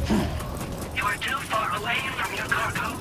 You are too far away from your cargo.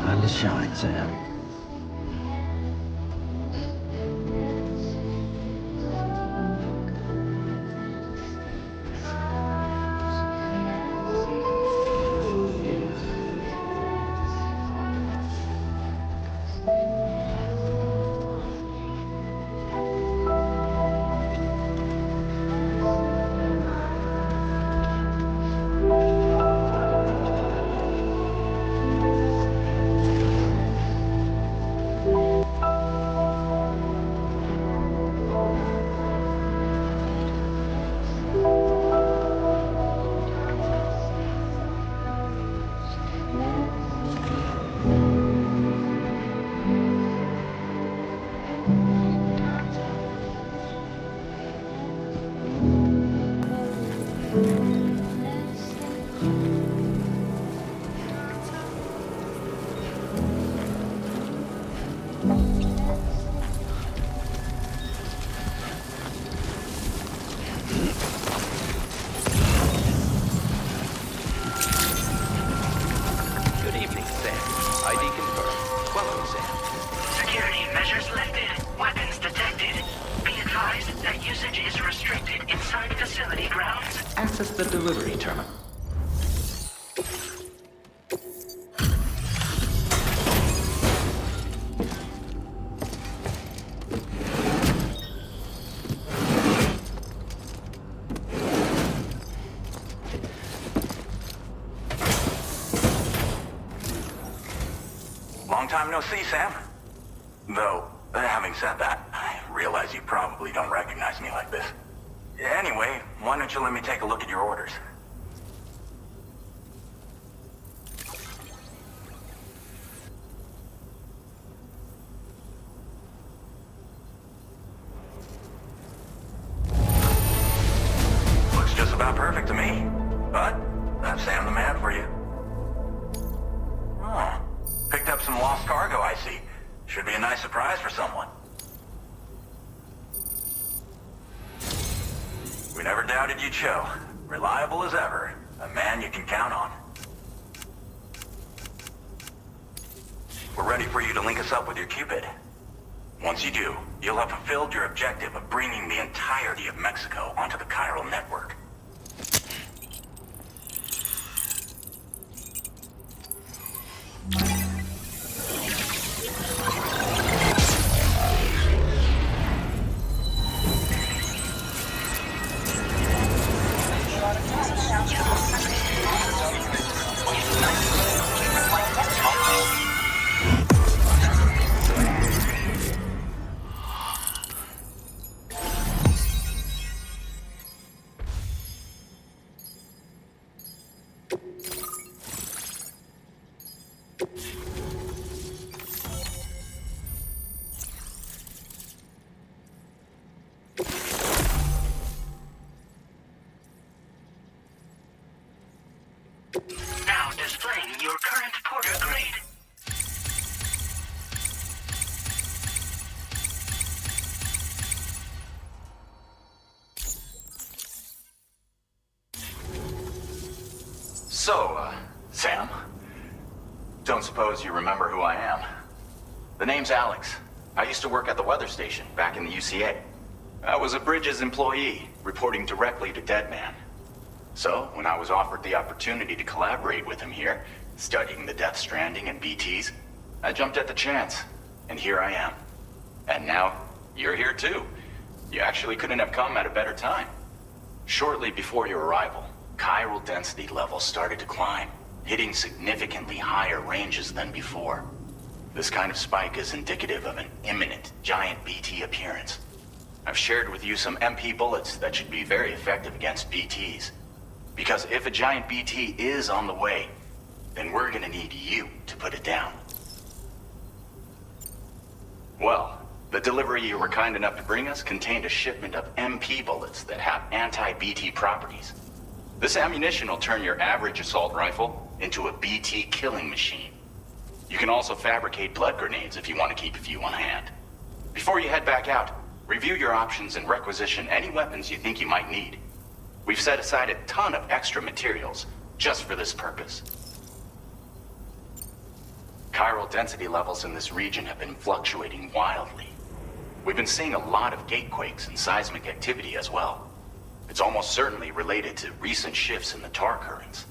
Time to shine, Sam. Good evening, Sam. ID confirmed. Welcome, Sam. Security measures lifted. Weapons detected. Be advised that usage is restricted inside facility grounds. Access the delivery terminal. Long time no see, Sam. Though, having said that, I realize you probably don't recognize me like this. Anyway, why don't you let me take a look at your orders? Looks just about perfect to me. But, that's Sam the man for you. Oh, picked up some lost cargo, I see. Should be a nice surprise for someone. We never doubted you'd show. Reliable as ever. A man you can count on. We're ready for you to link us up with your Cupid. Once you do, you'll have fulfilled your objective of bringing the entirety of Mexico onto the chiral network. Now displaying your current porter grade. So, Sam, don't suppose you remember who I am? The name's Alex. I used to work at the weather station back in the UCA. I was a Bridges employee, reporting directly to Deadman. So, when I was offered the opportunity to collaborate with him here, studying the Death Stranding and BTs, I jumped at the chance, and here I am. And now, you're here too. You actually couldn't have come at a better time. Shortly before your arrival, chiral density levels started to climb, hitting significantly higher ranges than before. This kind of spike is indicative of an imminent giant BT appearance. I've shared with you some MP bullets that should be very effective against BTs. Because if a giant BT is on the way, then we're gonna need you to put it down. Well, the delivery you were kind enough to bring us contained a shipment of MP bullets that have anti-BT properties. This ammunition will turn your average assault rifle into a BT killing machine. You can also fabricate blood grenades if you want to keep a few on hand. Before you head back out, review your options and requisition any weapons you think you might need. We've set aside a ton of extra materials just for this purpose. Chiral density levels in this region have been fluctuating wildly. We've been seeing a lot of gatequakes and seismic activity as well. It's almost certainly related to recent shifts in the tar currents.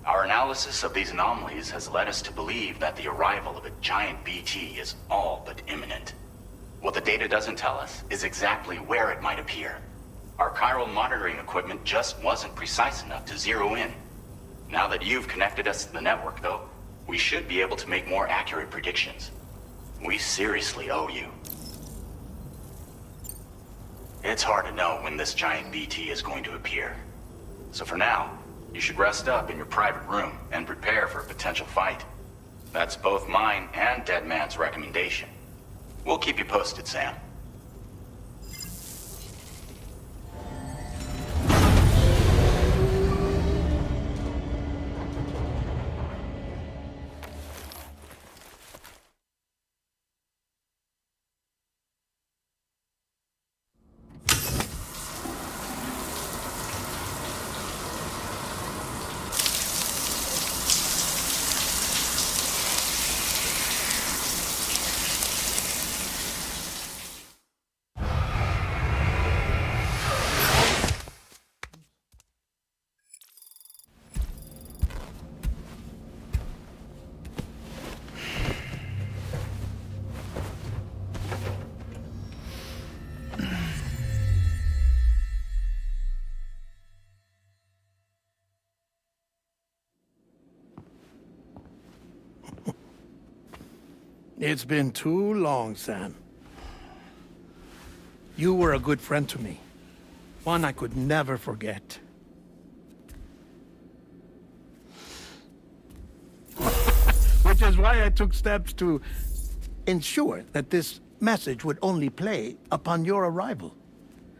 Our analysis of these anomalies has led us to believe that the arrival of a giant BT is all but imminent. What the data doesn't tell us is exactly where it might appear. Our chiral monitoring equipment just wasn't precise enough to zero in. Now that you've connected us to the network, though, we should be able to make more accurate predictions. We seriously owe you. It's hard to know when this giant BT is going to appear. So for now, you should rest up in your private room and prepare for a potential fight. That's both mine and Deadman's recommendation. We'll keep you posted, Sam. It's been too long, Sam. You were a good friend to me. One I could never forget. Which is why I took steps to ensure that this message would only play upon your arrival.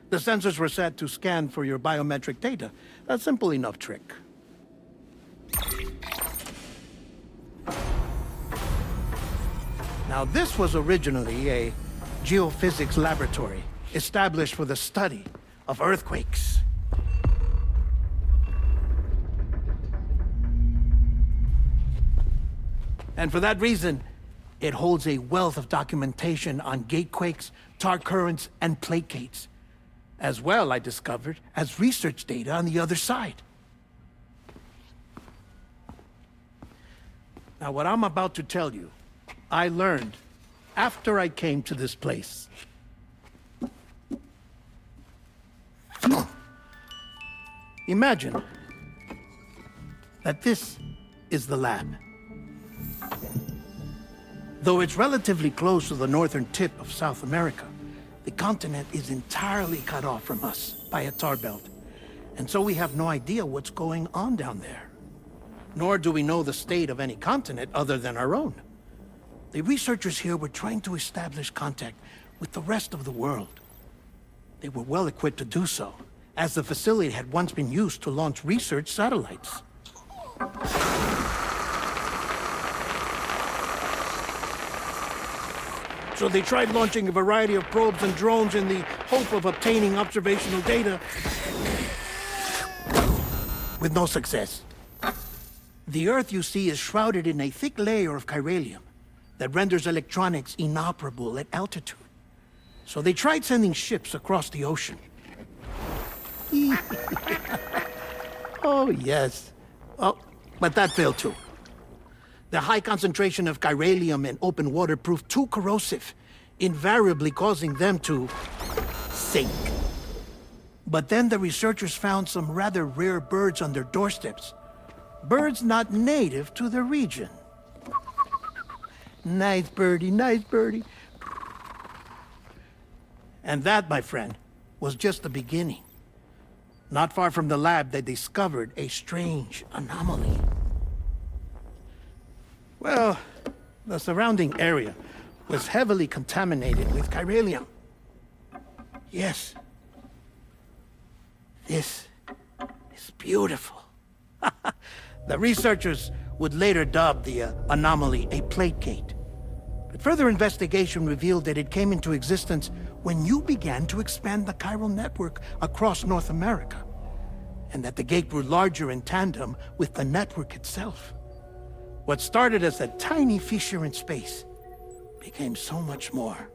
The sensors were set to scan for your biometric data. A simple enough trick. Now, this was originally a geophysics laboratory established for the study of earthquakes. And for that reason, it holds a wealth of documentation on gatequakes, tar currents, and placates. As well, I discovered, as research data on the other side. Now, what I'm about to tell you, I learned after I came to this place. Imagine that this is the lab. Though it's relatively close to the northern tip of South America, the continent is entirely cut off from us by a tar belt. And so we have no idea what's going on down there. Nor do we know the state of any continent other than our own. The researchers here were trying to establish contact with the rest of the world. They were well equipped to do so, as the facility had once been used to launch research satellites. So they tried launching a variety of probes and drones in the hope of obtaining observational data, with no success. The Earth, you see, is shrouded in a thick layer of chiralium that renders electronics inoperable at altitude. So they tried sending ships across the ocean. Oh, yes. Oh, but that failed too. The high concentration of chiralium in open water proved too corrosive, invariably causing them to sink. But then the researchers found some rather rare birds on their doorsteps. Birds not native to the region. Nice birdie, nice birdie. And that, my friend, was just the beginning. Not far from the lab, they discovered a strange anomaly. Well, the surrounding area was heavily contaminated with chiralium. Yes. This is beautiful. The researchers would later dub the anomaly a plate gate. But further investigation revealed that it came into existence when you began to expand the chiral network across North America, and that the gate grew larger in tandem with the network itself. What started as a tiny fissure in space became so much more.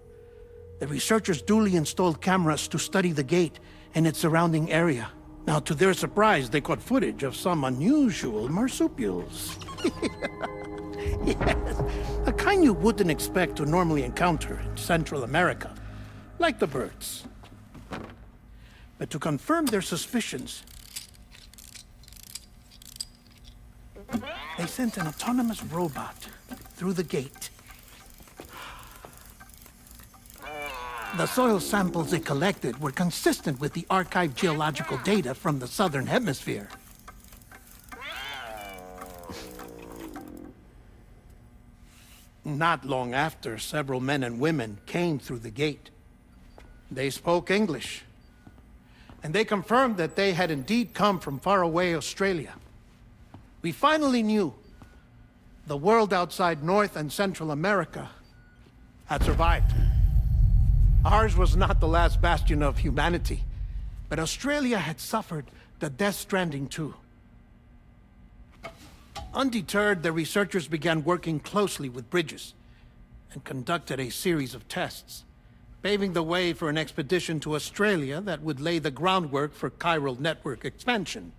The researchers duly installed cameras to study the gate and its surrounding area. Now, to their surprise, they caught footage of some unusual marsupials. Yes, a kind you wouldn't expect to normally encounter in Central America, like the birds. But to confirm their suspicions, they sent an autonomous robot through the gate. The soil samples it collected were consistent with the archived geological data from the southern hemisphere. Not long after, several men and women came through the gate. They spoke English, and they confirmed that they had indeed come from faraway Australia. We finally knew the world outside North and Central America had survived. Ours was not the last bastion of humanity, but Australia had suffered the Death Stranding too. Undeterred, the researchers began working closely with Bridges and conducted a series of tests, paving the way for an expedition to Australia that would lay the groundwork for chiral network expansion.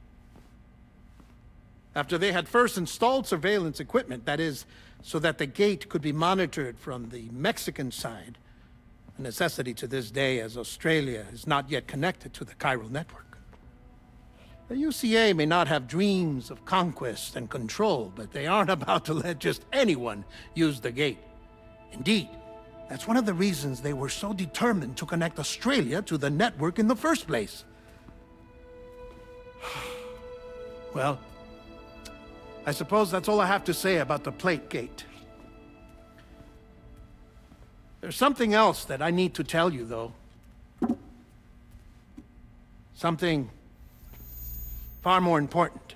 After they had first installed surveillance equipment, that is, so that the gate could be monitored from the Mexican side, a necessity to this day as Australia is not yet connected to the chiral network. The UCA may not have dreams of conquest and control, but they aren't about to let just anyone use the gate. Indeed, that's one of the reasons they were so determined to connect Australia to the network in the first place. Well, I suppose that's all I have to say about the Plate Gate. There's something else that I need to tell you, though. Something far more important.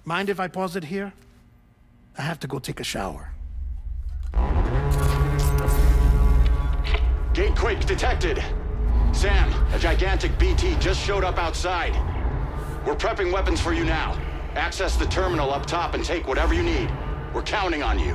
Mind if I pause it here? I have to go take a shower. Gate quake detected. Sam, a gigantic BT just showed up outside. We're prepping weapons for you now. Access the terminal up top and take whatever you need. We're counting on you.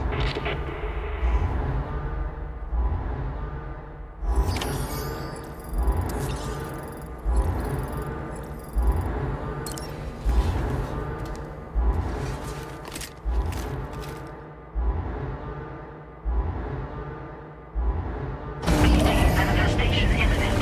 Manifestation imminent.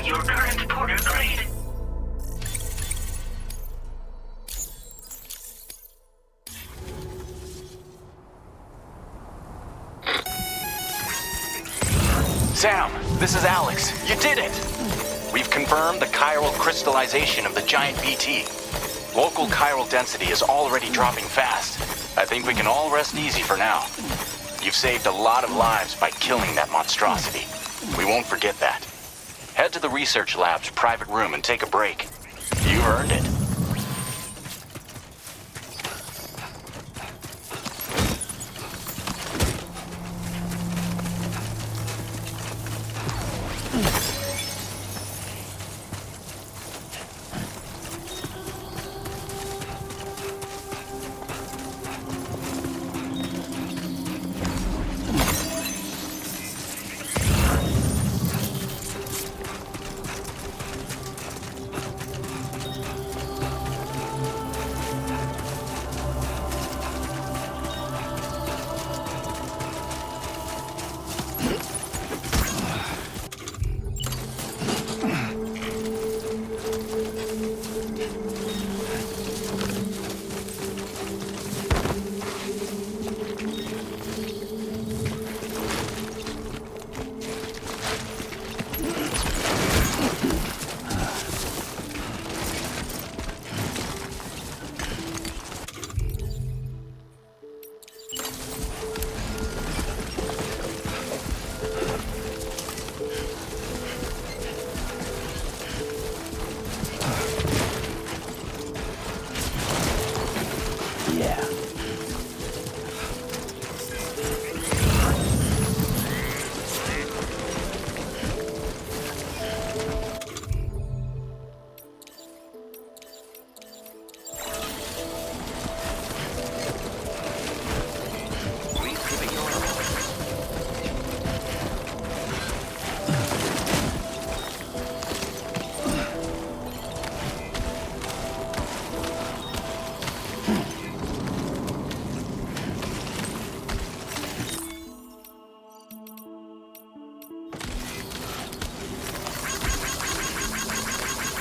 your current porter grade. Sam, this is Alex. You did it! We've confirmed the chiral crystallization of the giant BT. Local chiral density is already dropping fast. I think we can all rest easy for now. You've saved a lot of lives by killing that monstrosity. We won't forget that. Head to the research lab's private room and take a break. You earned it.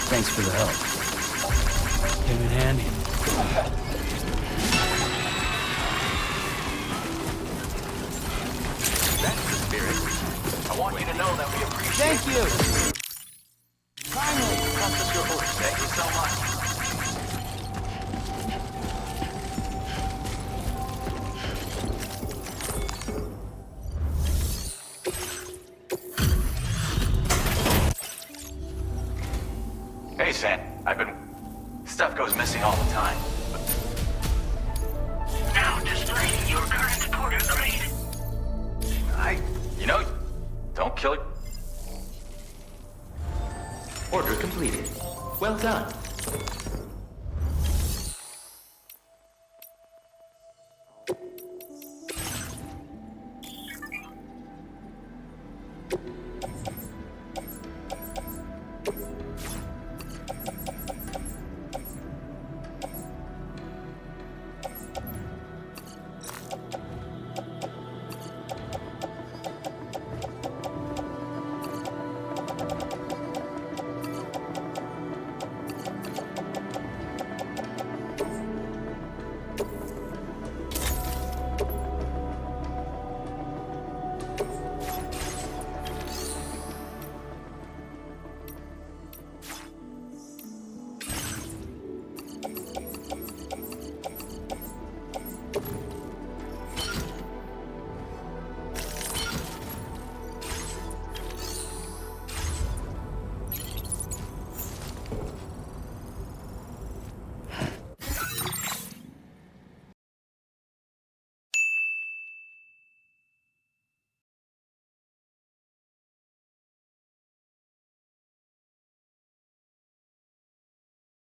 Thanks for the help. Came in handy. That's the spirit. I want you to know that we appreciate Thank you! Finally! Thank you so much. Hey, Sam. Stuff goes missing all the time. Now displaying your current porter grade. Don't kill it. Order completed. Well done.